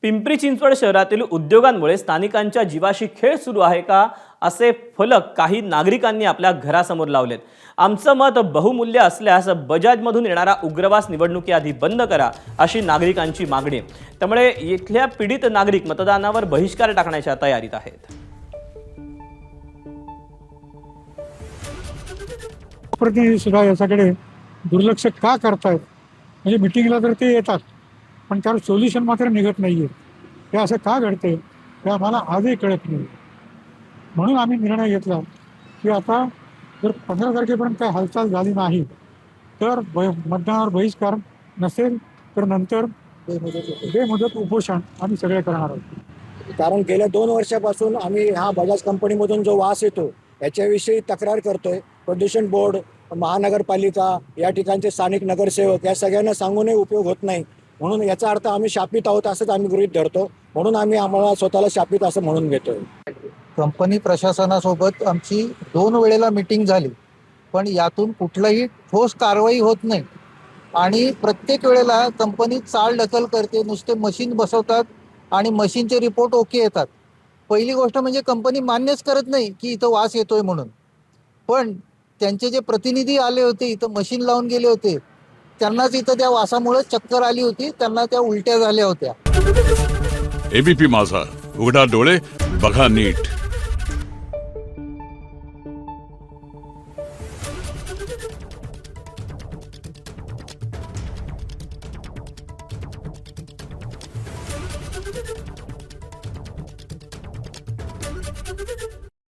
पिंपरी चिंचवड शहरातील उद्योगांमुळे स्थानिकांच्या जीवाशी खेळ सुरू आहे का, असे फलक काही नागरिकांनी आपल्या घरासमोर लावलेत। आमचं मत बहुमूल्य असल्यास बजाजमधून येणारा उग्रवास निवडणुकीआधी बंद करा, अशी नागरिकांची मागणी आहे। त्यामुळे इथल्या पीडित नागरिक मतदानावर बहिष्कार टाकण्याच्या तयारीत आहेत। प्रतिनिधी सुद्धा याच्याकडे दुर्लक्ष का करतायत? म्हणजे मिटिंगला तर ते येतात, पण त्यावर सोल्युशन मात्र निघत नाहीये। हे असं का घडते हे आम्हाला आजही कळत नाही। म्हणून आम्ही निर्णय घेतला की आता जर 15 तारखेपर्यंत काही हालचाल झाली नाही तर मतदानावर बहिष्कार नसेल तर नंतर बेमुदत उपोषण आम्ही सगळे करणार आहोत। कारण गेल्या 2 वर्षापासून आम्ही ह्या बजाज कंपनीमधून जो वास येतो याच्याविषयी तक्रार करतोय। प्रदूषण बोर्ड, महानगरपालिका, या ठिकाणचे स्थानिक नगरसेवक या सगळ्यांना सांगूनही उपयोग होत नाही। म्हणून याचा अर्थ आम्ही शापित आहोत असंच आम्ही गृहीत धरतो। म्हणून आम्हाला स्वतःला शापित असं म्हणून घेतोय। कंपनी प्रशासनासोबत आमची 2 वेळेला मीटिंग झाली, पण यातून कुठलाही ठोस कारवाई होत नाही आणि प्रत्येक वेळेला कंपनी चालढकल करते, नुसते मशीन बसवतात आणि मशीनचे रिपोर्ट ओके येतात। पहिली गोष्ट म्हणजे कंपनी मान्यच करत नाही की इथं वास येतोय म्हणून, पण त्यांचे जे प्रतिनिधी आले होते, इथं मशीन लावून गेले होते, त्यांनाच इथं त्या वासामुळे चक्कर आली होती, त्यांना त्या उलट्या झाल्या होत्या। एबीपी माझा, उघडा डोळे बघा नीट।